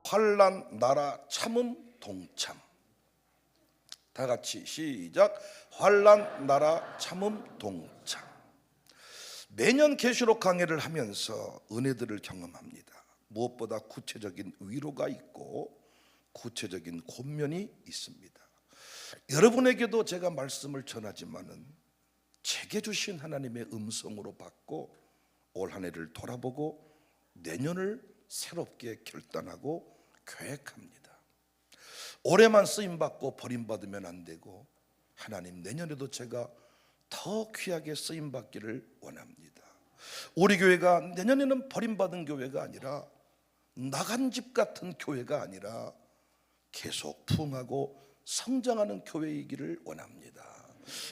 환난, 나라, 참음, 동참. 다 같이 시작. 환난, 나라, 참음, 동참. 매년 계시록 강해를 하면서 은혜들을 경험합니다. 무엇보다 구체적인 위로가 있고 구체적인 권면이 있습니다. 여러분에게도 제가 말씀을 전하지만은 제게 주신 하나님의 음성으로 받고 올 한 해를 돌아보고 내년을 새롭게 결단하고 계획합니다. 올해만 쓰임받고 버림받으면 안 되고 하나님, 내년에도 제가 더 귀하게 쓰임받기를 원합니다. 우리 교회가 내년에는 버림받은 교회가 아니라 나간 집 같은 교회가 아니라 계속 부흥하고 성장하는 교회이기를 원합니다.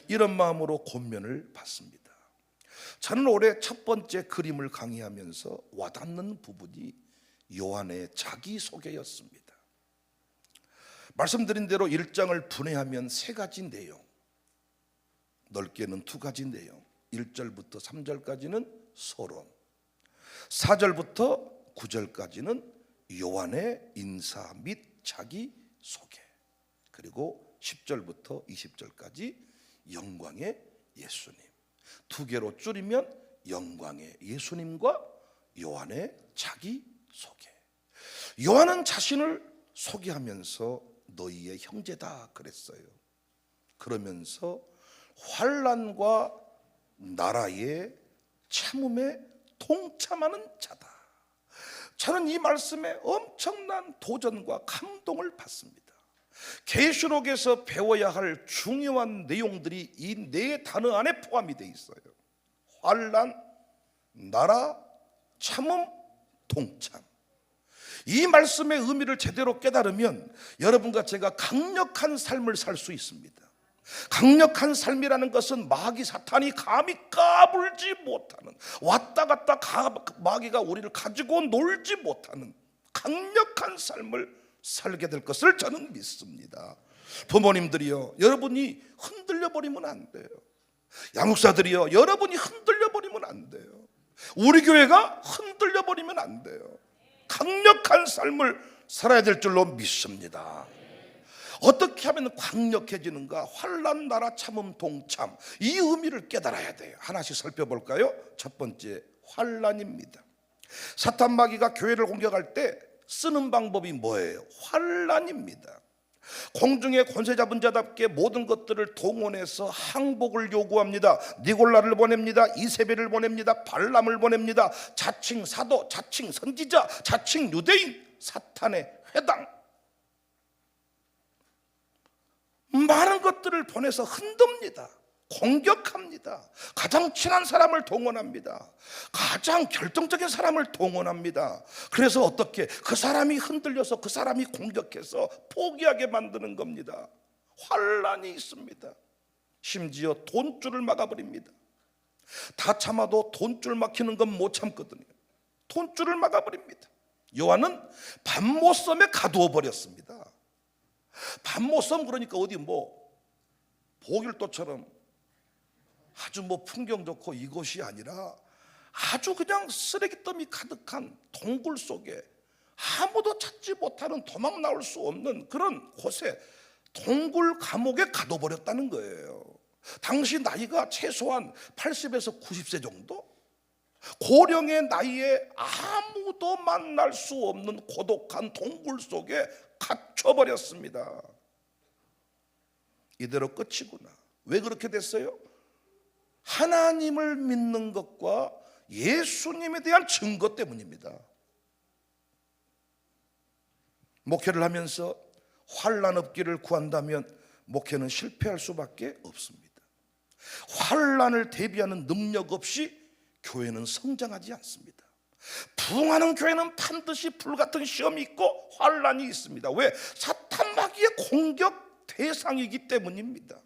이런 마음으로 권면을 받습니다. 저는 올해 첫 번째 그림을 강의하면서 와닿는 부분이 요한의 자기소개였습니다. 말씀드린 대로 1장을 분해하면 세 가지 내용, 넓게는 두 가지 내용, 1절부터 3절까지는 서론, 4절부터 9절까지는 요한의 인사 및 자기소개, 그리고 10절부터 20절까지 영광의 예수님. 두 개로 줄이면 영광의 예수님과 요한의 자기소개. 요한은 자신을 소개하면서 너희의 형제다 그랬어요. 그러면서 환난과 나라의 참음에 동참하는 자다. 저는 이 말씀에 엄청난 도전과 감동을 받습니다. 계시록에서 배워야 할 중요한 내용들이 이 네 단어 안에 포함이 되어 있어요. 환난, 나라, 참음, 동참. 이 말씀의 의미를 제대로 깨달으면 여러분과 제가 강력한 삶을 살 수 있습니다. 강력한 삶이라는 것은 마귀 사탄이 감히 까불지 못하는, 왔다 갔다 마귀가 우리를 가지고 놀지 못하는 강력한 삶을 살게 될 것을 저는 믿습니다. 부모님들이요, 여러분이 흔들려 버리면 안 돼요. 양육사들이요, 여러분이 흔들려 버리면 안 돼요. 우리 교회가 흔들려 버리면 안 돼요. 강력한 삶을 살아야 될 줄로 믿습니다. 어떻게 하면 강력해지는가? 환난, 나라, 참음, 동참. 이 의미를 깨달아야 돼요. 하나씩 살펴볼까요? 첫 번째, 환난입니다. 사탄 마귀가 교회를 공격할 때 쓰는 방법이 뭐예요? 환난입니다. 공중의 권세 잡은 자답게 모든 것들을 동원해서 항복을 요구합니다. 니골라를 보냅니다. 이세벨을 보냅니다. 발람을 보냅니다. 자칭 사도, 자칭 선지자, 자칭 유대인, 사탄의 회당, 많은 것들을 보내서 흔듭니다. 공격합니다. 가장 친한 사람을 동원합니다. 가장 결정적인 사람을 동원합니다. 그래서 어떻게? 그 사람이 흔들려서 그 사람이 공격해서 포기하게 만드는 겁니다. 환난이 있습니다. 심지어 돈줄을 막아버립니다. 다 참아도 돈줄 막히는 건 못 참거든요. 돈줄을 막아버립니다. 요한은 밤모섬에 가두어 버렸습니다. 밤모섬, 그러니까 어디 보길도처럼 아주 풍경 좋고 이곳이 아니라 아주 그냥 쓰레기더미 가득한 동굴 속에 아무도 찾지 못하는, 도망 나올 수 없는 그런 곳에, 동굴 감옥에 가둬버렸다는 거예요. 당시 나이가 최소한 80에서 90세 정도? 고령의 나이에 아무도 만날 수 없는 고독한 동굴 속에 갇혀버렸습니다. 이대로 끝이구나. 왜 그렇게 됐어요? 하나님을 믿는 것과 예수님에 대한 증거 때문입니다. 목회를 하면서 환난 없기를 구한다면 목회는 실패할 수밖에 없습니다. 환난을 대비하는 능력 없이 교회는 성장하지 않습니다. 부흥하는 교회는 반드시 불같은 시험이 있고 환난이 있습니다. 왜? 사탄 마귀의 공격 대상이기 때문입니다.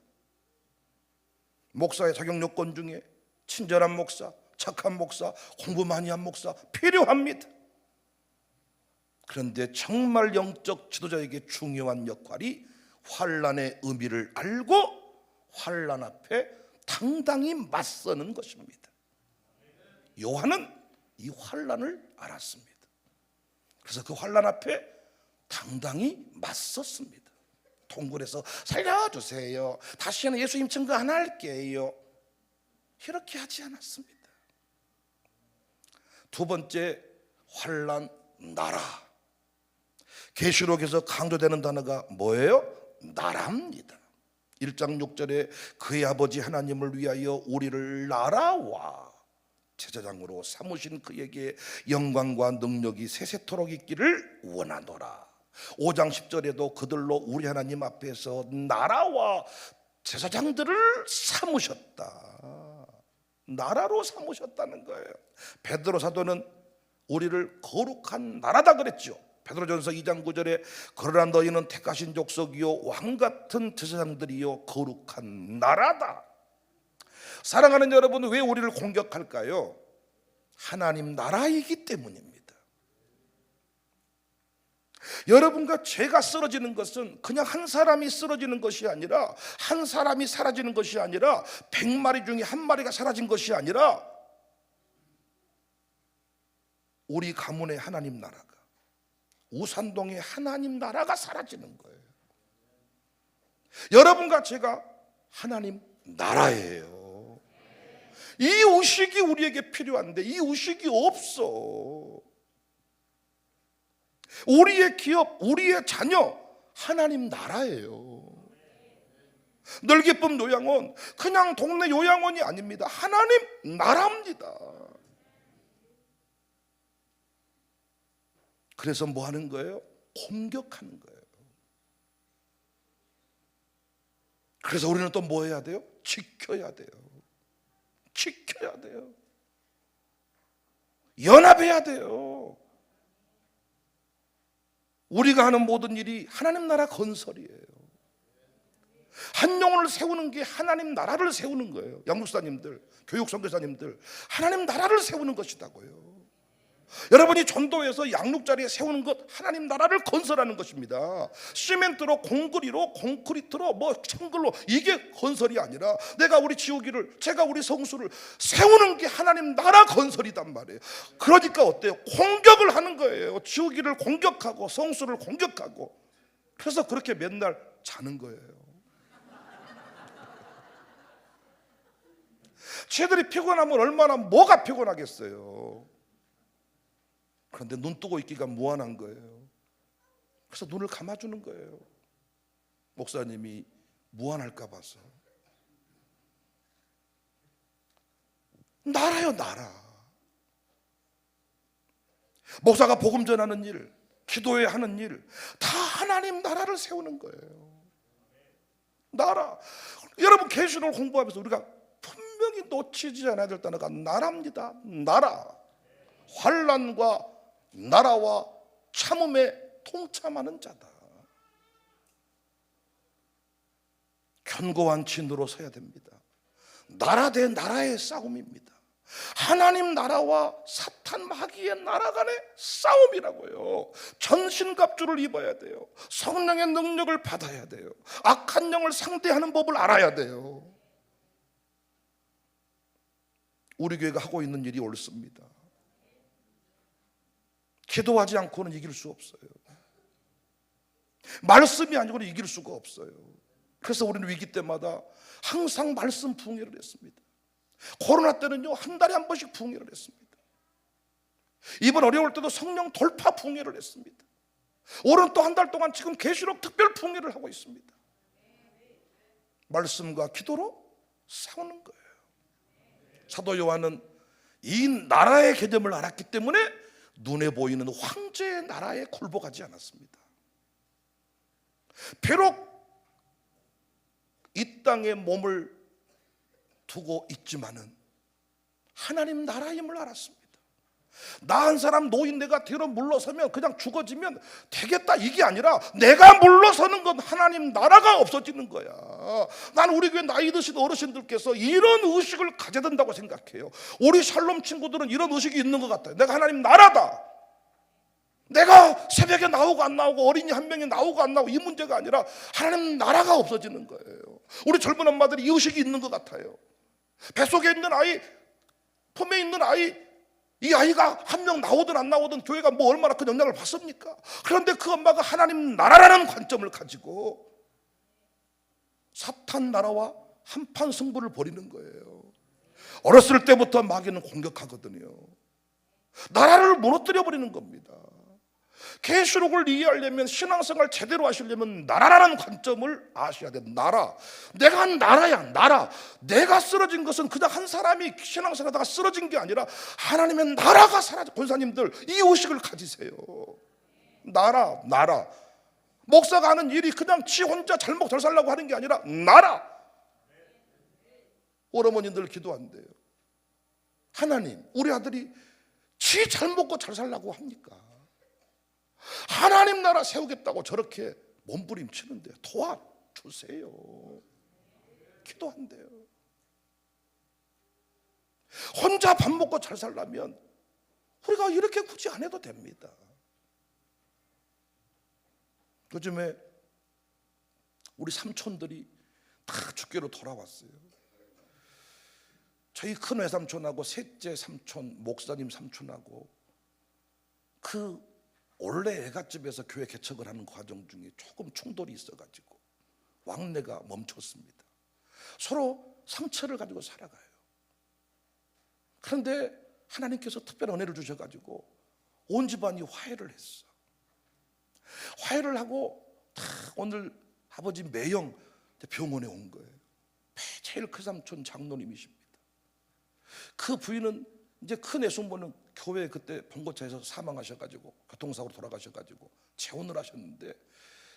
목사의 자격 요건 중에 친절한 목사, 착한 목사, 공부 많이 한 목사 필요합니다. 그런데 정말 영적 지도자에게 중요한 역할이 환난의 의미를 알고 환난 앞에 당당히 맞서는 것입니다. 요한은 이 환난을 알았습니다. 그래서 그 환난 앞에 당당히 맞섰습니다. 동굴에서 살려주세요, 다시는 예수님 증거 안 할게요, 이렇게 하지 않았습니다. 두 번째, 환난, 나라. 계시록에서 강조되는 단어가 뭐예요? 나라입니다. 1장 6절에 그의 아버지 하나님을 위하여 우리를 나라와 제사장으로 삼으신 그에게 영광과 능력이 세세토록 있기를 원하노라. 5장 10절에도 그들로 우리 하나님 앞에서 나라와 제사장들을 삼으셨다. 나라로 삼으셨다는 거예요. 베드로 사도는 우리를 거룩한 나라다 그랬죠. 베드로전서 2장 9절에 그러나 너희는 택하신 족속이요 왕같은 제사장들이요 거룩한 나라다. 사랑하는 여러분, 왜 우리를 공격할까요? 하나님 나라이기 때문입니다. 여러분과 제가 쓰러지는 것은 그냥 한 사람이 쓰러지는 것이 아니라, 한 사람이 사라지는 것이 아니라, 100마리 중에 한 마리가 사라진 것이 아니라, 우리 가문의 하나님 나라가, 우산동의 하나님 나라가 사라지는 거예요. 여러분과 제가 하나님 나라예요. 이 의식이 우리에게 필요한데 이 의식이 없어. 우리의 기업, 우리의 자녀, 하나님 나라예요. 늘기쁨 요양원, 그냥 동네 요양원이 아닙니다. 하나님 나라입니다. 그래서 뭐 하는 거예요? 공격하는 거예요. 그래서 우리는 또 뭐 해야 돼요? 지켜야 돼요. 지켜야 돼요. 연합해야 돼요. 우리가 하는 모든 일이 하나님 나라 건설이에요. 한 영혼을 세우는 게 하나님 나라를 세우는 거예요. 양육사님들, 교육선교사님들, 하나님 나라를 세우는 것이다고요. 여러분이 전도해서 양육자리에 세우는 것, 하나님 나라를 건설하는 것입니다. 시멘트로, 콘크리로, 콘크리트로, 뭐 청글로, 이게 건설이 아니라 내가 우리 지우기를, 제가 우리 성수를 세우는 게 하나님 나라 건설이단 말이에요. 그러니까 어때요? 공격을 하는 거예요. 지우기를 공격하고 성수를 공격하고. 그래서 그렇게 맨날 자는 거예요. 쟤들이 피곤하면 얼마나, 뭐가 피곤하겠어요. 그런데 눈 뜨고 있기가 무한한 거예요. 그래서 눈을 감아주는 거예요. 목사님이 무한할까 봐서. 나라요, 나라. 목사가 복음 전하는 일, 기도회 하는 일, 다 하나님 나라를 세우는 거예요. 나라. 여러분, 계시록을 공부하면서 우리가 분명히 놓치지 않아야 될 단어가 나라입니다. 나라. 환난과 나라와 참음에 동참하는 자다. 견고한 진으로 서야 됩니다. 나라 대 나라의 싸움입니다. 하나님 나라와 사탄 마귀의 나라 간의 싸움이라고요. 전신갑주를 입어야 돼요. 성령의 능력을 받아야 돼요. 악한 영을 상대하는 법을 알아야 돼요. 우리 교회가 하고 있는 일이 옳습니다. 기도하지 않고는 이길 수 없어요. 말씀이 아니고는 이길 수가 없어요. 그래서 우리는 위기 때마다 항상 말씀 부흥회를 했습니다. 코로나 때는요, 한 달에 한 번씩 부흥회를 했습니다. 이번 어려울 때도 성령 돌파 부흥회를 했습니다. 올해는 또 한 달 동안 지금 계시록 특별 부흥회를 하고 있습니다. 말씀과 기도로 싸우는 거예요. 사도 요한은 이 나라의 개념을 알았기 때문에 눈에 보이는 황제의 나라에 굴복하지 않았습니다. 비록 이 땅에 몸을 두고 있지만은 하나님 나라임을 알았습니다. 나 한 사람 노인네가 뒤로 물러서면 그냥 죽어지면 되겠다, 이게 아니라 내가 물러서는 건 하나님 나라가 없어지는 거야. 나는 우리 교회 나이 드신 어르신들께서 이런 의식을 가져야 된다고 생각해요. 우리 샬롬 친구들은 이런 의식이 있는 것 같아요. 내가 하나님 나라다. 내가 새벽에 나오고 안 나오고 어린이 한 명이 나오고 안 나오고 이 문제가 아니라 하나님 나라가 없어지는 거예요. 우리 젊은 엄마들이 이 의식이 있는 것 같아요. 뱃속에 있는 아이, 품에 있는 아이, 이 아이가 한 명 나오든 안 나오든 교회가 뭐 얼마나 큰 영향을 받습니까? 그런데 그 엄마가 하나님 나라라는 관점을 가지고 사탄 나라와 한판 승부를 벌이는 거예요. 어렸을 때부터 마귀는 공격하거든요. 나라를 무너뜨려 버리는 겁니다. 계시록을 이해하려면, 신앙생활 제대로 하시려면 나라라는 관점을 아셔야 돼. 나라, 내가 나라야. 나라. 내가 쓰러진 것은 그냥 한 사람이 신앙생활하다가 쓰러진 게 아니라 하나님의 나라가 사라져. 권사님들 이 의식을 가지세요. 나라. 목사가 하는 일이 그냥 지 혼자 잘 먹고 잘 살라고 하는 게 아니라 나라. 어머님들 기도한대요. 하나님, 우리 아들이 지 잘 먹고 잘 살라고 합니까? 하나님 나라 세우겠다고 저렇게 몸부림치는데 도와주세요. 기도한대요. 혼자 밥 먹고 잘 살려면 우리가 이렇게 굳이 안 해도 됩니다. 요즘에 우리 삼촌들이 다 주께로 돌아왔어요. 저희 큰 외삼촌하고 셋째 삼촌, 목사님 삼촌하고 그 원래 애갓집에서 교회 개척을 하는 과정 중에 조금 충돌이 있어가지고 왕래가 멈췄습니다. 서로 상처를 가지고 살아가요. 그런데 하나님께서 특별한 은혜를 주셔가지고 온 집안이 화해를 했어. 화해를 하고 오늘 아버지 매형 병원에 온 거예요. 제일 큰 삼촌 장로님이십니다. 그 부인은 이제 큰 애숙모는 교회 그때 봉고차에서 사망하셔가지고 교통사고로 돌아가셔가지고 재혼을 하셨는데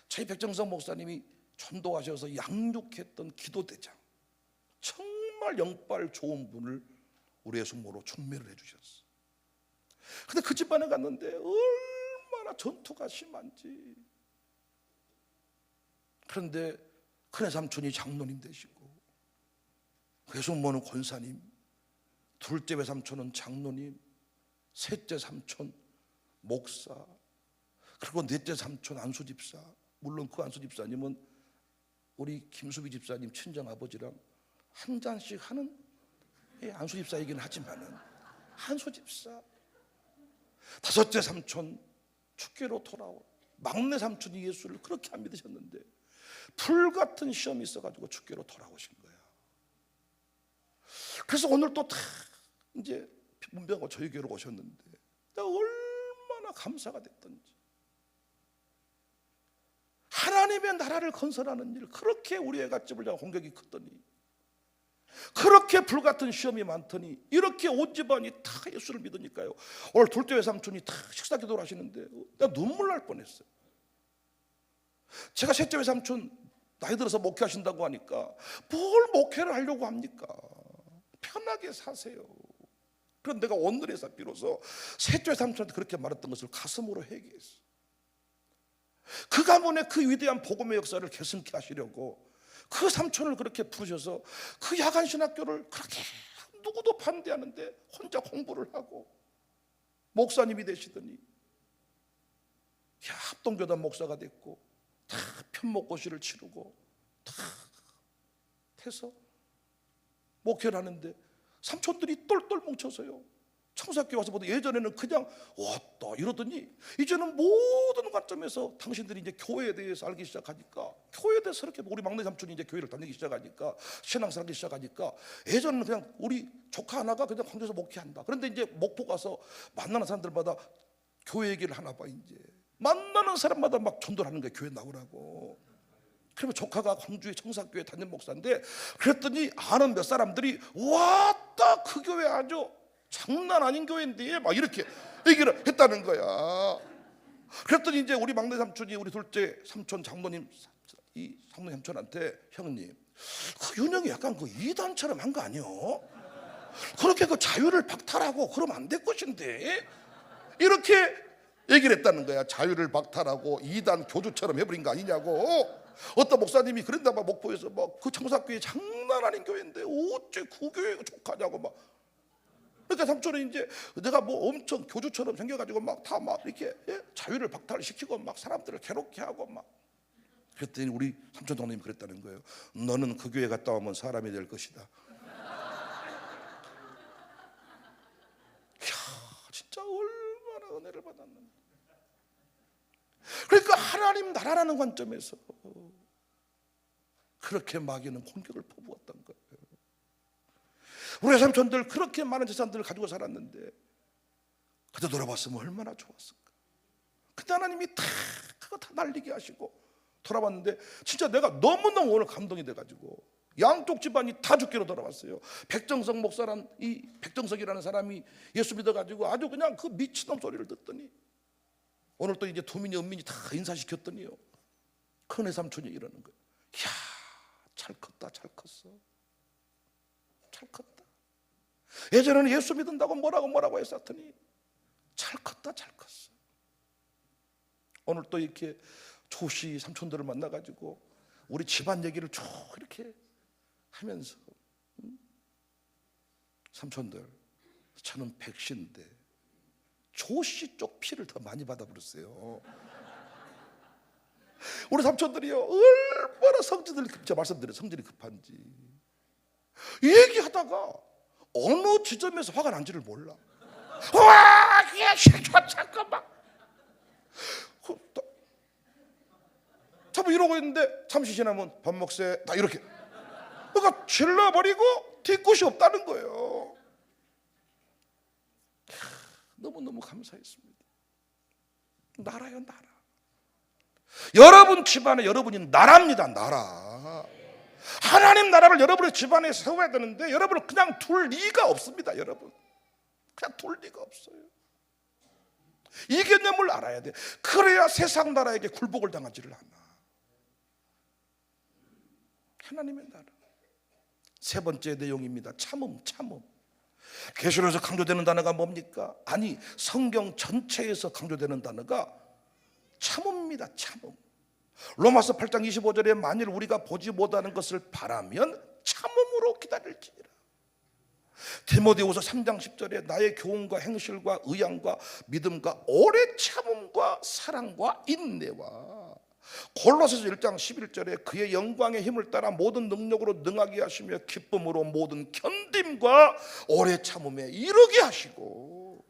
저희 백정성 목사님이 전도하셔서 양육했던 기도대장, 정말 영빨 좋은 분을 우리 애숙모로 충매를 해주셨어. 근데 그 집안에 갔는데 얼마나 전투가 심한지. 그런데 큰애 삼촌이 장로님 되시고 외숙모는 권사님, 둘째 외삼촌은 장로님, 셋째 삼촌 목사, 그리고 넷째 삼촌 안수 집사. 물론 그 안수 집사님은 우리 김수비 집사님 친정 아버지랑 한 잔씩 하는 안수 집사이긴 하지만은 안수 집사. 다섯째 삼촌 축계로 돌아온 막내 삼촌이 예수를 그렇게 안 믿으셨는데 불같은 시험이 있어가지고 축계로 돌아오신 거야. 그래서 오늘 또 다 이제 문병하고 저희 교회로 오셨는데 얼마나 감사가 됐던지. 하나님의 나라를 건설하는 일, 그렇게 우리 애갓집을 제가 공격이 컸더니, 그렇게 불같은 시험이 많더니, 이렇게 온 집안이 다 예수를 믿으니까요, 오늘 둘째 외삼촌이 다 식사 기도를 하시는데 내가 눈물 날 뻔했어요. 제가 셋째 외삼촌 나이 들어서 목회하신다고 하니까 뭘 목회를 하려고 합니까? 편하게 사세요. 그런데 내가 오늘에서 비로소 셋째 삼촌한테 그렇게 말했던 것을 가슴으로 회개했어. 그 가문의 그 위대한 복음의 역사를 계승케 하시려고 그 삼촌을 그렇게 부르셔서 그 야간 신학교를 그렇게 누구도 반대하는데 혼자 공부를 하고 목사님이 되시더니 합동교단 목사가 됐고 다 편목고시를 치르고 다 해서 목회를 하는데 삼촌들이 똘똘 뭉쳐서요, 청사교회 와서 보다 예전에는 그냥 왔다 이러더니 이제는 모든 관점에서 당신들이 이제 교회에 대해서 알기 시작하니까, 교회에 대해서 이렇게 우리 막내 삼촌이 이제 교회를 다니기 시작하니까, 신앙생활 하기 시작하니까, 예전에는 그냥 우리 조카 하나가 그냥 광주에서 목회한다. 그런데 이제 목포 가서 만나는 사람들마다 교회 얘기를 하나 봐. 이제 만나는 사람마다 막 전도를 하는 거야, 교회 나오라고. 그러면 조카가 광주의 청사교회 담임 목사인데, 그랬더니 아는 몇 사람들이 왔다 그 교회 아주 장난 아닌 교회인데 막 이렇게 얘기를 했다는 거야. 그랬더니 이제 우리 막내 삼촌이 우리 둘째 삼촌 장로님, 이 장로님 삼촌한테, 형님 그 윤영이 약간 그 이단처럼 한 거 아니요? 그렇게 그 자유를 박탈하고 그러면 안 될 것인데, 이렇게 얘기를 했다는 거야. 자유를 박탈하고 이단 교주처럼 해버린 거 아니냐고. 어떤 목사님이 그런다 막 목포에서 막 그 청사교회 장난 아닌 교회인데 어째 그 교회가 족하냐고 막. 그러니까 삼촌은 이제 내가 뭐 엄청 교주처럼 생겨가지고 막 다 막 이렇게 자유를 박탈시키고 막 사람들을 괴롭게 하고 막. 그랬더니 우리 삼촌 동생님이 그랬다는 거예요. 너는 그 교회 갔다 오면 사람이 될 것이다. 진짜 얼마나 은혜를 받았는지. 그러니까 하나님 나라라는 관점에서 그렇게 마귀는 공격을 퍼부었던 거예요. 우리 삼촌들 그렇게 많은 재산들을 가지고 살았는데 그때 돌아봤으면 얼마나 좋았을까. 그때 하나님이 다 그거 다 날리게 하시고 돌아봤는데 진짜 내가 너무너무 오늘 감동이 돼가지고 양쪽 집안이 다 죽기로 돌아왔어요. 백정석 목사란 이 백정석이라는 사람이 예수 믿어가지고 아주 그냥 그 미친놈 소리를 듣더니 오늘 또 이제 도민이 은민이 다 인사시켰더니요, 큰애 삼촌이 이러는 거예요. 이야, 잘 컸다, 잘 컸어, 잘 컸다. 예전에는 예수 믿는다고 뭐라고 했었더니 잘 컸다, 잘 컸어. 오늘 또 이렇게 조씨 삼촌들을 만나가지고 우리 집안 얘기를 쭉 이렇게 하면서 삼촌들, 저는 백신데 조씨 쪽 피를 더 많이 받아버렸어요. 우리 삼촌들이요 얼마나 제가 말씀드려요, 성질이 급한지. 이 얘기하다가 어느 지점에서 화가 난지를 몰라. 와, 잠깐만. 참 이러고 있는데 잠시 지나면 밥 먹세 나 이렇게. 그러니까 질러버리고 뒤끝이 없다는 거예요. 너무너무 감사했습니다. 나라요, 나라. 여러분 집안에 여러분이 나라입니다, 나라. 하나님 나라를 여러분의 집안에 세워야 되는데 여러분을 그냥 둘 리가 없습니다. 여러분 그냥 둘 리가 없어요. 이 개념을 알아야 돼. 그래야 세상 나라에게 굴복을 당하지를 않아. 하나님의 나라. 세 번째 내용입니다. 참음. 계시록에서 강조되는 단어가 뭡니까? 아니, 성경 전체에서 강조되는 단어가 참음입니다. 참음. 로마서 8장 25절에 만일 우리가 보지 못하는 것을 바라면 참음으로 기다릴지니라. 디모데후서 3장 10절에 나의 교훈과 행실과 의향과 믿음과 오래 참음과 사랑과 인내와, 골로새서 1장 11절에 그의 영광의 힘을 따라 모든 능력으로 능하게 하시며 기쁨으로 모든 견딤과 오래 참음에 이르게 하시고,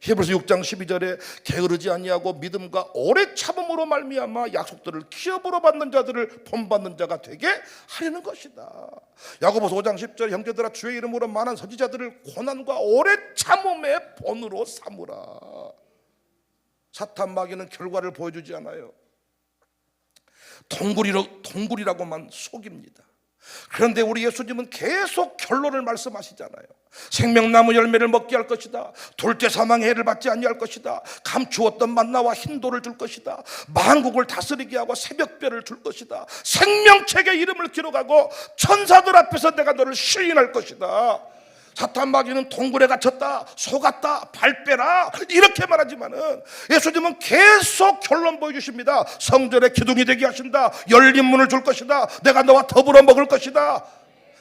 히브리서 6장 12절에 게으르지 아니하고 믿음과 오래 참음으로 말미암아 약속들을 기업으로 받는 자들을 본받는 자가 되게 하려는 것이다. 야고보서 5장 10절 형제들아 주의 이름으로 많은 선지자들을 고난과 오래 참음의 본으로 삼으라. 사탄 마귀는 결과를 보여주지 않아요. 동굴이라고만 속입니다. 그런데 우리 예수님은 계속 결론을 말씀하시잖아요. 생명나무 열매를 먹게 할 것이다. 돌대 사망의 해를 받지 아니할 것이다. 감추었던 만나와 흰돌을 줄 것이다. 만국을 다스리게 하고 새벽별을 줄 것이다. 생명책의 이름을 기록하고 천사들 앞에서 내가 너를 시인할 것이다. 사탄 마귀는 동굴에 갇혔다, 속았다, 발 빼라 이렇게 말하지만은 예수님은 계속 결론 보여주십니다. 성전의 기둥이 되게 하신다. 열린 문을 줄 것이다. 내가 너와 더불어 먹을 것이다.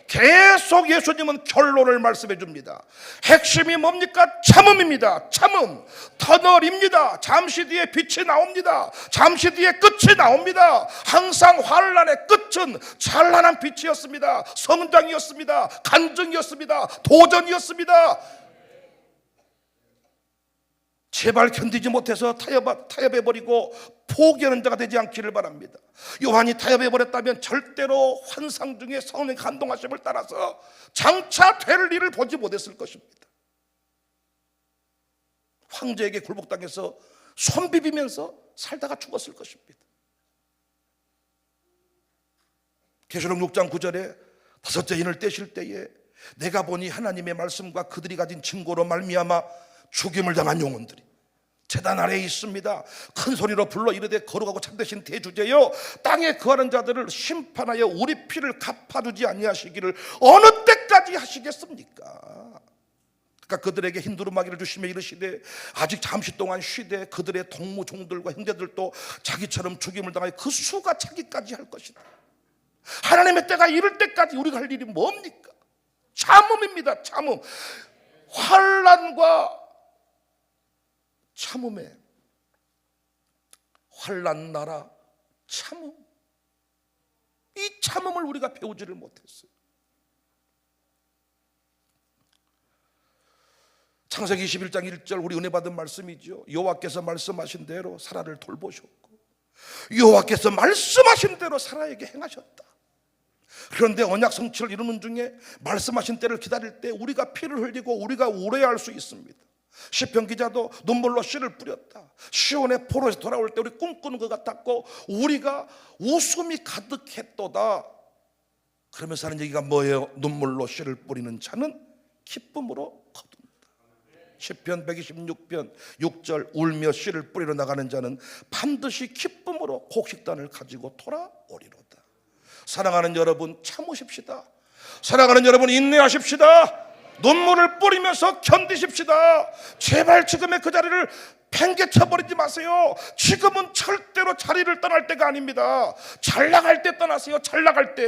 계속 예수님은 결론을 말씀해 줍니다. 핵심이 뭡니까? 참음입니다. 참음. 터널입니다. 잠시 뒤에 빛이 나옵니다. 잠시 뒤에 끝이 나옵니다. 항상 환란의 끝은 찬란한 빛이었습니다. 성장이었습니다. 간증이었습니다. 도전이었습니다. 제발 견디지 못해서 타협해버리고 포기하는 자가 되지 않기를 바랍니다. 요한이 타협해버렸다면 절대로 환상 중에 성령의 감동하심을 따라서 장차 될 일을 보지 못했을 것입니다. 황제에게 굴복당해서 손 비비면서 살다가 죽었을 것입니다. 계시록 6장 9절에 다섯째 인을 떼실 때에 내가 보니 하나님의 말씀과 그들이 가진 증거로 말미암아 죽임을 당한 영혼들이 제단 아래에 있습니다. 큰 소리로 불러 이르되 거룩하고 참되신 대주제여, 땅에 거하는 자들을 심판하여 우리 피를 갚아주지 아니하시기를 어느 때까지 하시겠습니까? 그러니까 그들에게 흰 두루마기를 주시며 이르시되 아직 잠시 동안 쉬되 그들의 동무 종들과 형제들도 자기처럼 죽임을 당하여 그 수가 차기까지 할 것이다. 하나님의 때가 이를 때까지 우리가 할 일이 뭡니까? 참음입니다. 참음. 환난과 참음에 환난 나라 참음. 이 참음을 우리가 배우지를 못했어요. 창세기 21장 1절 우리 은혜 받은 말씀이죠. 여호와께서 말씀하신 대로 사라를 돌보셨고 여호와께서 말씀하신 대로 사라에게 행하셨다. 그런데 언약 성취를 이루는 중에 말씀하신 때를 기다릴 때 우리가 피를 흘리고 우리가 우려할 수 있습니다. 시편 기자도 눈물로 씨를 뿌렸다. 시온의 포로에서 돌아올 때 우리 꿈꾸는 것 같았고 우리가 웃음이 가득했도다. 그러면서 하는 얘기가 뭐예요? 눈물로 씨를 뿌리는 자는 기쁨으로 거둔다. 시편 126편 6절 울며 씨를 뿌리러 나가는 자는 반드시 기쁨으로 곡식단을 가지고 돌아오리로다. 사랑하는 여러분, 참으십시다. 사랑하는 여러분, 인내하십시다. 눈물을 뿌리면서 견디십시다. 제발 지금의 그 자리를 팽개쳐버리지 마세요. 지금은 절대로 자리를 떠날 때가 아닙니다. 잘 나갈 때 떠나세요. 잘 나갈 때.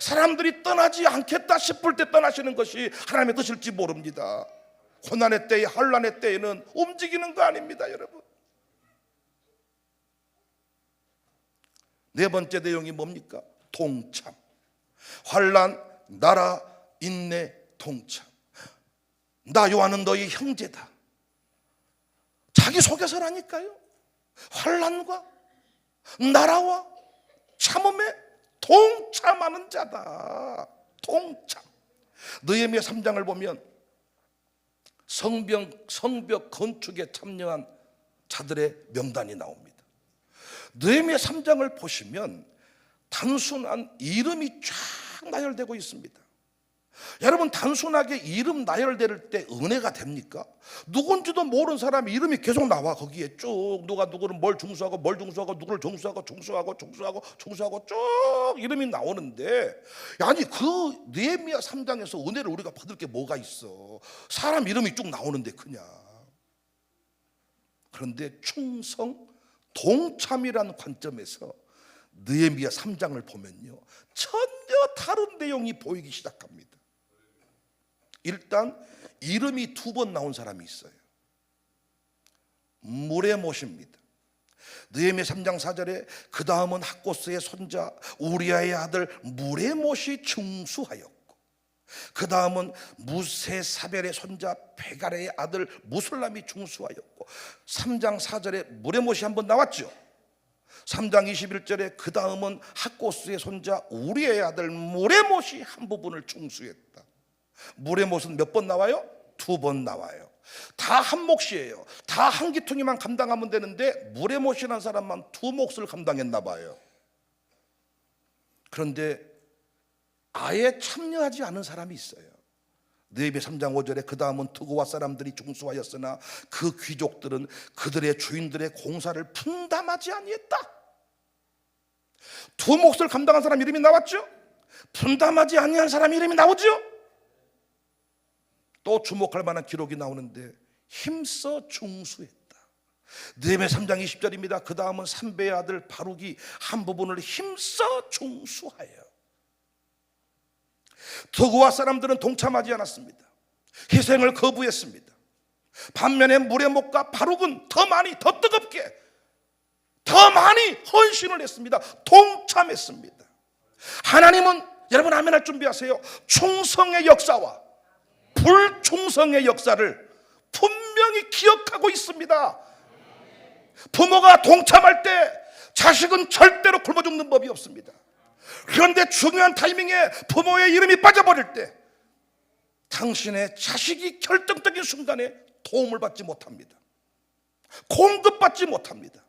사람들이 떠나지 않겠다 싶을 때 떠나시는 것이 하나님의 뜻일지 모릅니다. 고난의 때에, 환난의 때에는 움직이는 거 아닙니다, 여러분. 네 번째 내용이 뭡니까? 동참. 환난, 나라, 인내, 동참. 나 요한은 너희 형제다. 자기 소개서라니까요. 환난과 나라와 참음에 동참하는 자다. 동참. 느헤미야 3장을 보면 성벽 건축에 참여한 자들의 명단이 나옵니다. 느헤미야 3장을 보시면 단순한 이름이 쫙 나열되고 있습니다. 여러분, 단순하게 이름 나열될 때 은혜가 됩니까? 누군지도 모르는 사람의 이름이 계속 나와. 거기에 쭉 누가 누구를 뭘 중수하고 뭘 중수하고 누구를 중수하고 쭉 이름이 나오는데, 아니 그 느헤미야 3장에서 은혜를 우리가 받을 게 뭐가 있어? 사람 이름이 쭉 나오는데 그냥. 그런데 충성, 동참이라는 관점에서 느헤미야 3장을 보면요, 전혀 다른 내용이 보이기 시작합니다. 일단 이름이 2번 나온 사람이 있어요. 무레못입니다. 느헤미야 3장 4절에 그 다음은 학고스의 손자 우리아의 아들 무레못이 중수하였고, 그 다음은 무세사벨의 손자 베갈의 아들 무술람이 중수하였고, 3장 4절에 무레못이 한번 나왔죠. 3장 21절에 그 다음은 학고스의 손자 우리의 아들 무레못이 한 부분을 중수했다. 무레못은 몇 번 나와요? 2번 나와요. 다 한 몫이에요. 다 한 기퉁이만 감당하면 되는데 무레못이라는 사람만 2몫을 감당했나 봐요. 그런데 아예 참여하지 않은 사람이 있어요. 느헤미야 3장 5절에 그 다음은 드고와 사람들이 중수하였으나 그 귀족들은 그들의 주인들의 공사를 분담하지 아니했다. 2몫을 감당한 사람 이름이 나왔죠. 분담하지 아니한 사람 이름이 나오죠. 또 주목할 만한 기록이 나오는데 힘써 중수했다. 느헤미야 3장 20절입니다. 그 다음은 삼배의 아들 바룩이 한 부분을 힘써 중수하여. 드고와 사람들은 동참하지 않았습니다. 희생을 거부했습니다. 반면에 무레못과 바룩은 더 많이, 더 뜨겁게, 더 많이 헌신을 했습니다. 동참했습니다. 하나님은, 여러분 아멘할 준비하세요, 충성의 역사와 불충성의 역사를 분명히 기억하고 있습니다. 부모가 동참할 때 자식은 절대로 굶어 죽는 법이 없습니다. 그런데 중요한 타이밍에 부모의 이름이 빠져버릴 때 당신의 자식이 결정적인 순간에 도움을 받지 못합니다. 공급받지 못합니다.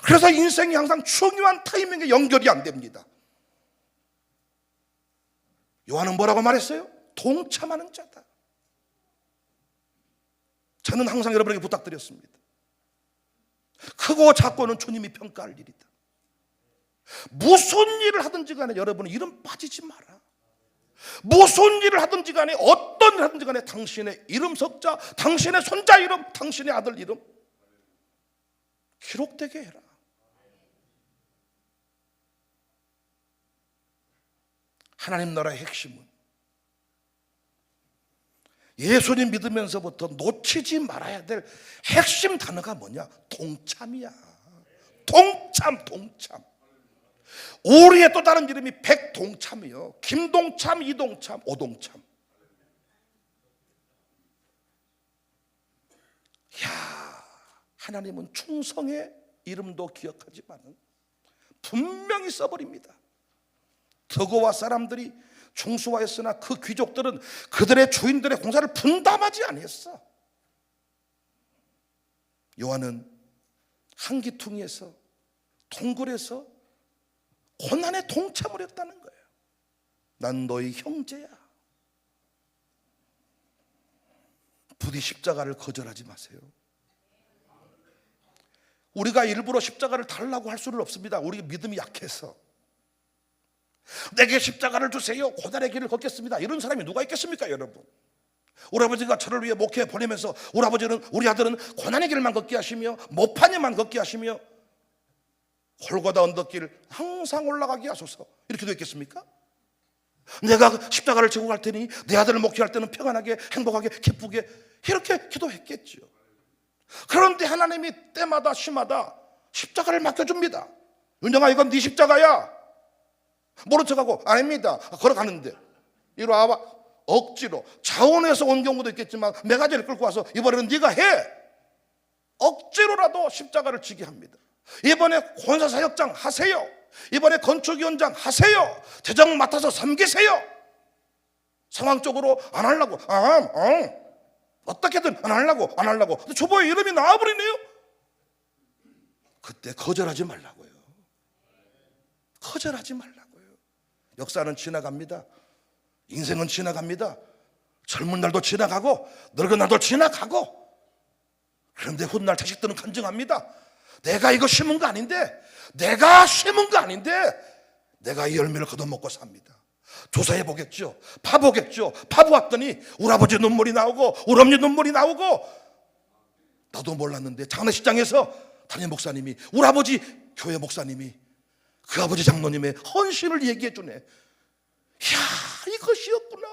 그래서 인생이 항상 중요한 타이밍에 연결이 안 됩니다. 요한은 뭐라고 말했어요? 동참하는 자다. 저는 항상 여러분에게 부탁드렸습니다. 크고 작고는 주님이 평가할 일이다. 무슨 일을 하든지 간에 여러분은 이름 빠지지 마라. 무슨 일을 하든지 간에, 어떤 일을 하든지 간에 당신의 이름 석자, 당신의 손자 이름, 당신의 아들 이름 기록되게 해라. 하나님 나라의 핵심은 예수님 믿으면서부터 놓치지 말아야 될 핵심 단어가 뭐냐? 동참이야. 동참. 우리의 또 다른 이름이 백동참이요, 김동참, 이동참, 오동참. 하나님은 충성의 이름도 기억하지만 분명히 써버립니다. 더고와 사람들이 중수하였으나 그 귀족들은 그들의 주인들의 공사를 분담하지 아니했어. 요한은 한기퉁이에서 동굴에서 고난에 동참을 했다는 거예요. 난 너희 형제야. 부디 십자가를 거절하지 마세요. 우리가 일부러 십자가를 달라고 할 수는 없습니다. 우리 믿음이 약해서. 내게 십자가를 주세요, 고난의 길을 걷겠습니다, 이런 사람이 누가 있겠습니까 여러분? 우리 아버지가 저를 위해 목회 보내면서 우리 아들은 고난의 길만 걷게 하시며 모판에만 걷게 하시며 골고다 언덕길 항상 올라가게 하소서, 이렇게 되겠습니까? 내가 십자가를 지고 갈 테니 내 아들을 목회할 때는 평안하게 행복하게 기쁘게, 이렇게 기도했겠죠. 그런데 하나님이 때마다 시마다 십자가를 맡겨줍니다. 윤정아, 이건 네 십자가야. 모른 척하고 아닙니다, 걸어가는데 이리 와봐. 억지로 자원해서 온 경우도 있겠지만 메가지를 끌고 와서 이번에는 네가 해, 억지로라도 십자가를 지게 합니다. 이번에 권사사역장 하세요, 이번에 건축위원장 하세요, 재정 맡아서 섬기세요. 상황적으로 안 하려고 어떻게든 안 하려고 근데 주보에 이름이 나와버리네요. 그때 거절하지 말라고요. 거절하지 말라고요. 역사는 지나갑니다. 인생은 지나갑니다. 젊은 날도 지나가고 늙은 날도 지나가고. 그런데 훗날 자식들은 간증합니다. 내가 이거 심은 거 아닌데, 내가 이 열매를 거둬먹고 삽니다. 조사해 보겠죠. 파보겠죠. 파보았더니 우리 아버지 눈물이 나오고 우리 어머니 눈물이 나오고, 나도 몰랐는데 장례식장에서 담임 목사님이, 우리 아버지 교회 목사님이 그 아버지 장로님의 헌신을 얘기해 주네. 이야, 이것이었구나.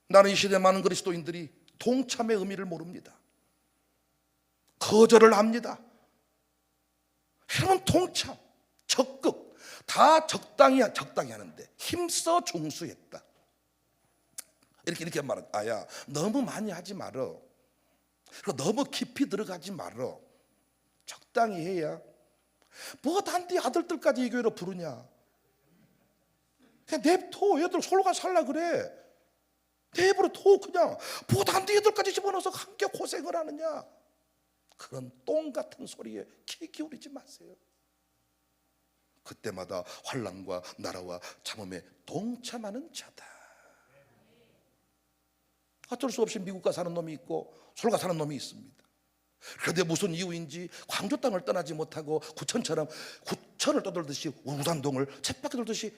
나는 이 시대 많은 그리스도인들이 동참의 의미를 모릅니다. 거절을 합니다. 여러분, 동참, 적극 다 적당히 하는데 힘써 중수했다, 이렇게 말은, 아야 너무 많이 하지 말어, 그리고 너무 깊이 들어가지 말어, 적당히 해야. 뭐 단디 아들들까지 이 교회로 부르냐. 그냥 냅둬, 얘들 솔가 살라 그래. 내버려 둬. 그냥 뭐 단디 애들까지 집어넣어서 함께 고생을 하느냐. 그런 똥 같은 소리에 귀 기울이지 마세요. 그때마다 환난과 나라와 참음에 동참하는 자다. 어쩔 수 없이 미국 가 사는 놈이 있고 솔가 사는 놈이 있습니다. 그런데 무슨 이유인지 광주 땅을 떠나지 못하고 구천처럼 구천을 떠돌듯이 우산동을 쳇바퀴 돌듯이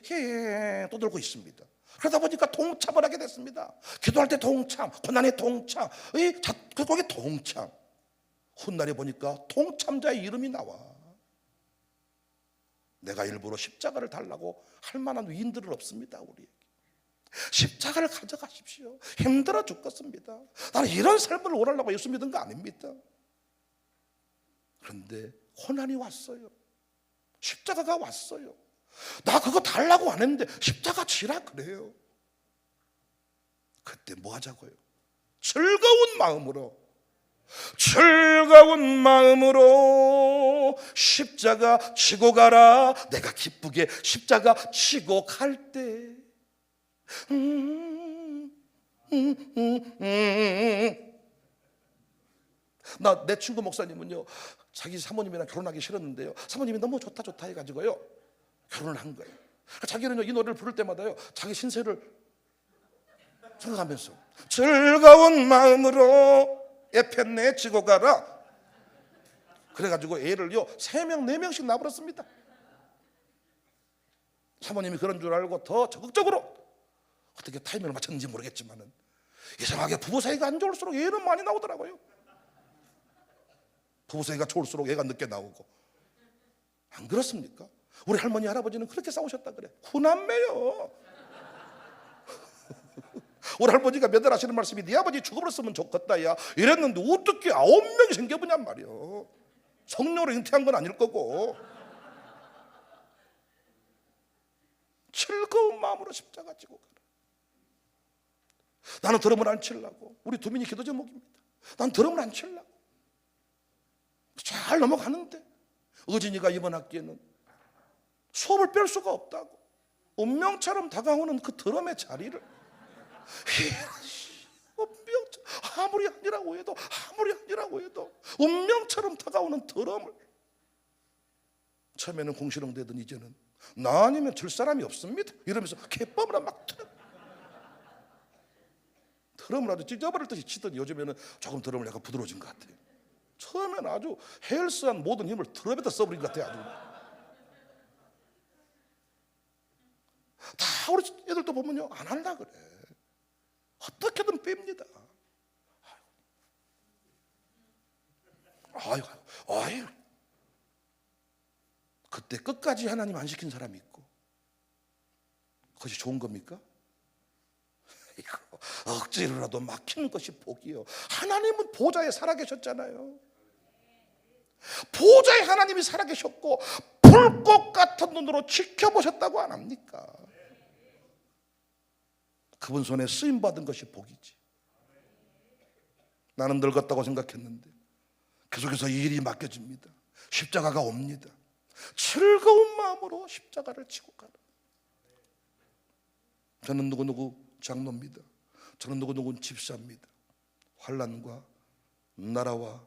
떠돌고 있습니다. 그러다 보니까 동참을 하게 됐습니다. 기도할 때 동참, 고난에 동참, 거기에 동참. 훗날에 보니까 동참자의 이름이 나와. 내가 일부러 십자가를 달라고 할 만한 위인들은 없습니다. 우리에게 십자가를 가져가십시오. 힘들어 죽겠습니다. 나는 이런 삶을 오라려고 예수 믿은 거 아닙니다. 그런데 고난이 왔어요. 십자가가 왔어요. 나 그거 달라고 안 했는데 십자가 지라 그래요. 그때 뭐 하자고요? 즐거운 마음으로 십자가 지고 가라. 내가 기쁘게 십자가 지고 갈 때 내 친구 목사님은요, 자기 사모님이랑 결혼하기 싫었는데요, 사모님이 너무 좋다 해가지고요 결혼을 한 거예요. 자기는요 이 노래를 부를 때마다요 자기 신세를 생각하면서 즐거운 마음으로 에펜네 지고 가라. 그래가지고 애를요 3명 4명씩 낳아버렸습니다. 사모님이 그런 줄 알고 더 적극적으로 어떻게 타이밍을 맞췄는지 모르겠지만은 이상하게 부부 사이가 안 좋을수록 애는 많이 나오더라고요. 부부 사이가 좋을수록 애가 늦게 나오고. 안 그렇습니까? 우리 할머니 할아버지는 그렇게 싸우셨다 그래. 구남매요. 우리 할머니가 매달 하시는 말씀이 네 아버지 죽어버렸으면 좋겠다 야 이랬는데 어떻게 9명이 생겨보냔 말이요. 성령으로 잉태한 건 아닐 거고. 즐거운 마음으로 십자가 지고 가라. 나는 드럼을 안 치려고. 우리 두민이 기도 제목입니다. 난 드럼을 안 치려고. 잘 넘어가는데 어진이가 이번 학기에는 수업을 뺄 수가 없다고 운명처럼 다가오는 그 드럼의 자리를 아무리 아니라고 해도 운명처럼 다가오는 드럼을 처음에는 공시렁대던 이제는 나 아니면 질 사람이 없습니다 이러면서 개법을 막 드럼을 아주 찢어버릴 듯이 치더니 요즘에는 조금 드럼을 약간 부드러워진 것 같아요. 처음에는 아주 헬스한 모든 힘을 드럼에다 써버린 것 같아요. 아주 다 우리 애들도 보면요 안 한다 그래. 어떻게든 뺍니다. 아유. 그때 끝까지 하나님 안 시킨 사람이 있고 그것이 좋은 겁니까? 억지로라도 막히는 것이 복이요. 하나님은 보좌에 살아계셨잖아요. 보좌에 하나님이 살아계셨고 불꽃 같은 눈으로 지켜보셨다고 안 합니까? 그분 손에 쓰임받은 것이 복이지. 나는 늙었다고 생각했는데 계속해서 이 일이 맡겨집니다. 십자가가 옵니다. 즐거운 마음으로 십자가를 지고 가라. 저는 누구누구 장로입니다. 저는 누구누구 집사입니다. 환난과 나라와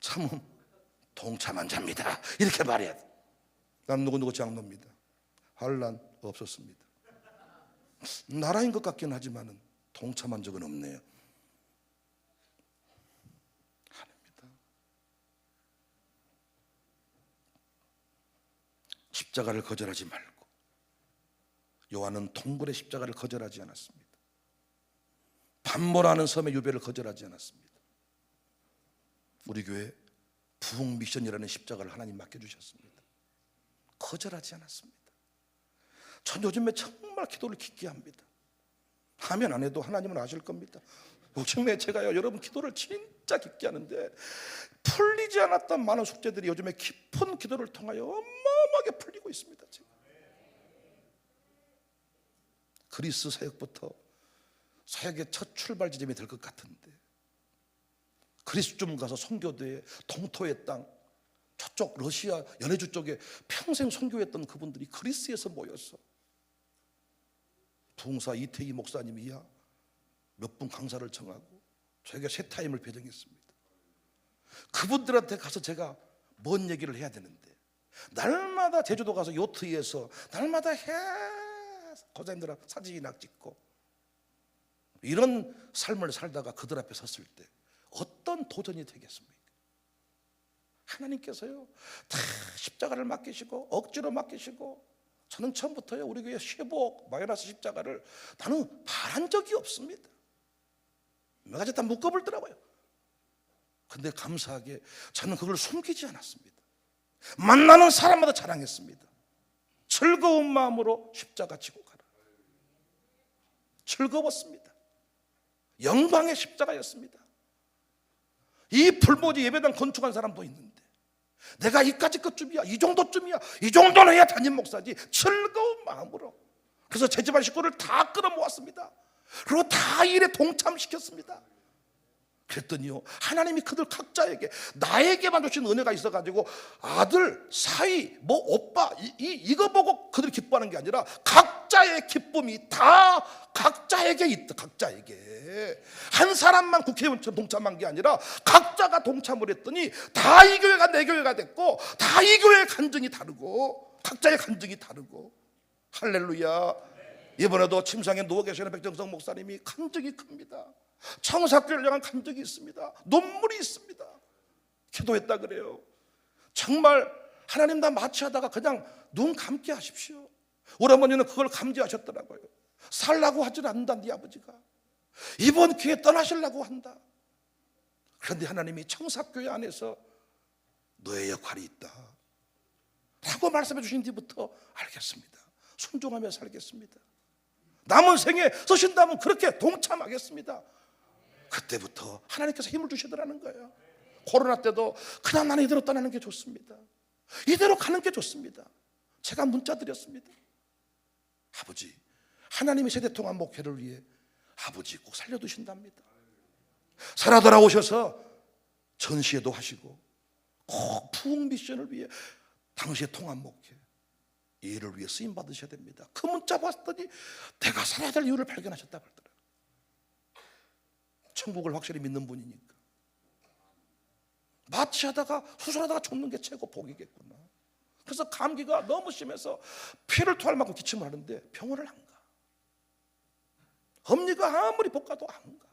참음 동참한 자입니다. 이렇게 말해야 돼. 난 누구누구 장로입니다. 환난 없었습니다. 나라인 것 같긴 하지만 동참한 적은 없네요. 아닙니다. 십자가를 거절하지 말고 요한은 동굴의 십자가를 거절하지 않았습니다. 반모라는 섬의 유배를 거절하지 않았습니다. 우리 교회 부흥 미션이라는 십자가를 하나님 맡겨주셨습니다. 거절하지 않았습니다. 전 요즘에 정말 기도를 깊게 합니다. 하면 안 해도 하나님은 아실 겁니다. 요즘에 제가요 여러분 기도를 진짜 깊게 하는데 풀리지 않았던 많은 숙제들이 요즘에 깊은 기도를 통하여 어마어마하게 풀리고 있습니다. 지금. 그리스 사역부터 사역의 첫 출발 지점이 될 것 같은데 그리스쯤 가서 선교대에 동토의 땅 저쪽 러시아 연해주 쪽에 평생 선교했던 그분들이 그리스에서 모여서 부흥사 이태희 목사님이야 몇 분 강사를 청하고 저에게 새 타임을 배정했습니다. 그분들한테 가서 제가 뭔 얘기를 해야 되는데 날마다 제주도 가서 요트에서 날마다 고자님들하고 사진이나 찍고 이런 삶을 살다가 그들 앞에 섰을 때 어떤 도전이 되겠습니까? 하나님께서요 다 십자가를 맡기시고 억지로 맡기시고 저는 처음부터요 우리 교회 쉐복 마이너스 십자가를 나는 바란 적이 없습니다. 몇 가지 다 묶어볼더라고요. 근데 감사하게 저는 그걸 숨기지 않았습니다. 만나는 사람마다 자랑했습니다. 즐거운 마음으로 십자가 지고 가라. 즐거웠습니다. 영광의 십자가였습니다. 이 불모지 예배당 건축한 사람도 있는데 내가 이까지 것쯤이야 이 정도쯤이야 이 정도는 해야 담임 목사지. 즐거운 마음으로. 그래서 제 집안 식구를 다 끌어모았습니다. 그리고 다 일에 동참시켰습니다. 그랬더니요 하나님이 그들 각자에게 나에게만 주신 은혜가 있어가지고 아들, 사위, 뭐 오빠 이거 보고 그들이 기뻐하는 게 아니라 각자의 기쁨이 다 각자에게 있다. 각자에게 한 사람만 국회의원처럼 동참한 게 아니라 각자가 동참을 했더니 다 이 교회가 내 교회가 됐고 다 이 교회의 간증이 다르고 각자의 간증이 다르고 할렐루야. 이번에도 침상에 누워 계시는 백정성 목사님이 간증이 큽니다. 청사교회를 향한 간증이 있습니다. 눈물이 있습니다. 기도했다 그래요. 정말 하나님 다 마취하다가 그냥 눈 감게 하십시오. 우리 어머니는 그걸 감지하셨더라고요. 살라고 하질 않는다 네 아버지가. 이번 기회에 떠나시려고 한다. 그런데 하나님이 청사교회 안에서 너의 역할이 있다 라고 말씀해 주신 뒤부터 알겠습니다. 순종하며 살겠습니다. 남은 생에 쓰신다면 그렇게 동참하겠습니다. 그때부터 하나님께서 힘을 주시더라는 거예요. 코로나 때도 그냥 나는 이대로 떠나는 게 좋습니다. 이대로 가는 게 좋습니다. 제가 문자 드렸습니다. 아버지, 하나님이 세대통합 목회를 위해 아버지 꼭 살려두신답니다. 살아 돌아오셔서 전시회도 하시고 꼭 부흥 미션을 위해 당시의 통합 목회 이를 위해 쓰임 받으셔야 됩니다. 그 문자 봤더니 내가 살아야 될 이유를 발견하셨다 그러더라고요. 천국을 확실히 믿는 분이니까. 마취하다가 수술하다가 죽는 게 최고 복이겠구나. 그래서 감기가 너무 심해서 피를 토할 만큼 기침을 하는데 병원을 안 가. 엄니가 아무리 볶아도 안 가.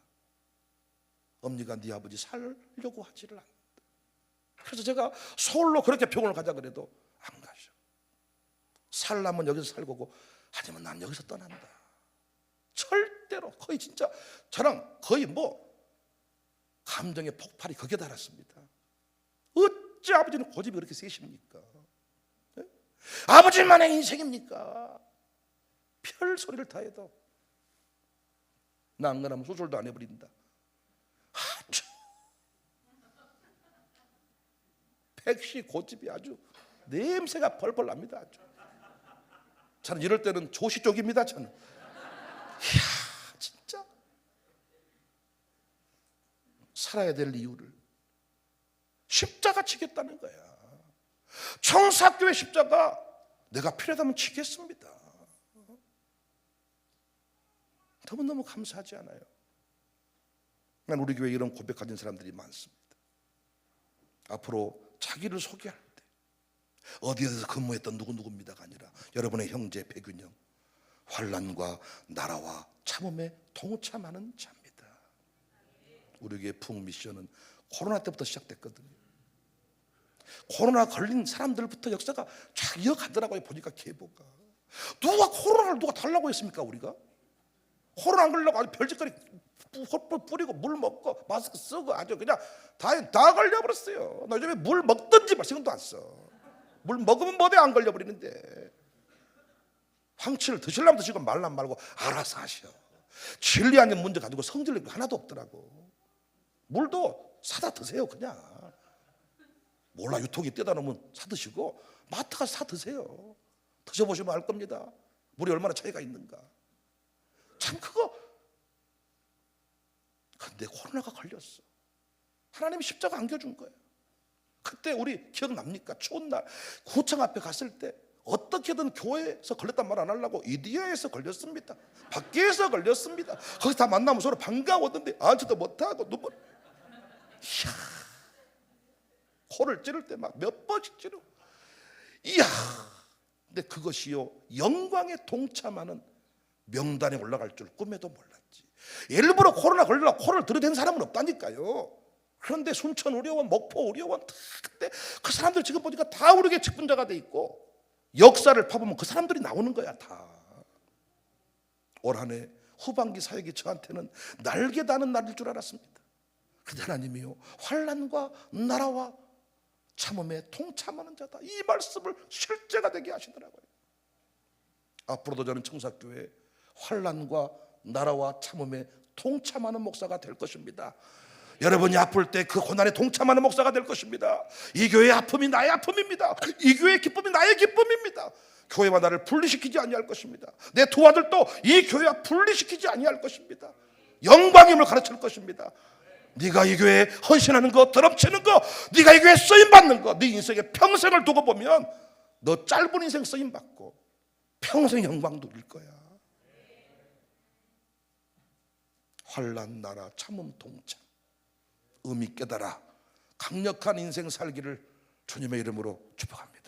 엄니가 네 아버지 살려고 하지를 않는다. 그래서 제가 서울로 그렇게 병원을 가자 그래도 안 가죠. 살라면 여기서 살고고 하지만 난 여기서 떠난다. 절대로. 거의 진짜 저랑 거의 감정의 폭발이 극에 달했습니다. 어찌 아버지는 고집이 그렇게 세십니까? 네? 아버지만의 인생입니까? 별 소리를 다 해도 나 안 그러면 수술도 안 해버린다. 아주 백시 고집이 아주 냄새가 벌벌 납니다. 아주. 저는 이럴 때는 조시 쪽입니다. 저는. 이야, 진짜 살아야 될 이유를 십자가 치겠다는 거야. 청사교회 십자가 내가 필요하다면 치겠습니다. 너무너무 감사하지 않아요? 난 우리 교회에 이런 고백 가진 사람들이 많습니다. 앞으로 자기를 소개할 때 어디에서 근무했던 누구누구입니다가 아니라 여러분의 형제 백윤영, 환난과 나라와 참음에 동참하는 자입니다. 우리 교회 부흥 미션은 코로나 때부터 시작됐거든요. 코로나 걸린 사람들부터 역사가 쫙 이어가더라고요. 보니까 계보가. 누가 코로나를 누가 달라고 했습니까? 우리가 코로나 안 걸리려고 아주 별짓거리 헛불 뿌리고 물 먹고 마스크 쓰고 아주 그냥 다 걸려버렸어요. 나 요즘에 물 먹든지 말 신경도 안 써. 물 먹으면 뭐돼 안 걸려버리는데. 황치를 드시려면 드시고 말라면 말고 알아서 하셔. 진리 아닌 문제 가지고 성질 하나도 없더라고. 물도 사다 드세요. 그냥 몰라 유통기 떼다 놓으면 사 드시고 마트 가서 사 드세요. 드셔보시면 알 겁니다. 물이 얼마나 차이가 있는가. 참 그거. 근데 코로나가 걸렸어. 하나님이 십자가 안겨준 거예요. 그때 우리 기억납니까? 추운 날 구청 앞에 갔을 때 어떻게든 교회에서 걸렸단 말 안 하려고 이디야에서 걸렸습니다. 밖에서 걸렸습니다. 거기서 다 만나면 서로 반가웠는데 앉지도 못하고 눈물. 이야, 코를 찌를 때 막 몇 번씩 찌르고. 이야, 근데 그것이요 영광에 동참하는 명단에 올라갈 줄 꿈에도 몰랐지. 일부러 코로나 걸리려고 코를 들이댄 사람은 없다니까요. 그런데 순천 의료원, 목포 의료원 그때 그 사람들 지금 보니까 다 우리 교회 직분자가 돼 있고 역사를 파보면 그 사람들이 나오는 거야 다. 올 한 해 후반기 사역이 저한테는 날개 다는 날일 줄 알았습니다. 그런데 하나님이요 환난과 나라와 참음에 동참하는 자다. 이 말씀을 실제가 되게 하시더라고요. 앞으로도 저는 청사교회 환난과 나라와 참음에 동참하는 목사가 될 것입니다. 여러분이 아플 때 그 고난에 동참하는 목사가 될 것입니다. 이 교회의 아픔이 나의 아픔입니다. 이 교회의 기쁨이 나의 기쁨입니다. 교회와 나를 분리시키지 아니할 것입니다. 내 두 아들도 이 교회와 분리시키지 아니할 것입니다. 영광임을 가르칠 것입니다. 네가 이 교회에 헌신하는 거, 드럼치는 거, 네가 이 교회에 쓰임받는 거, 네 인생에 평생을 두고 보면 너 짧은 인생 쓰임받고 평생 영광 누릴 거야. 환난, 나라, 참음, 동참 의미 깨달아 강력한 인생 살기를 주님의 이름으로 축복합니다.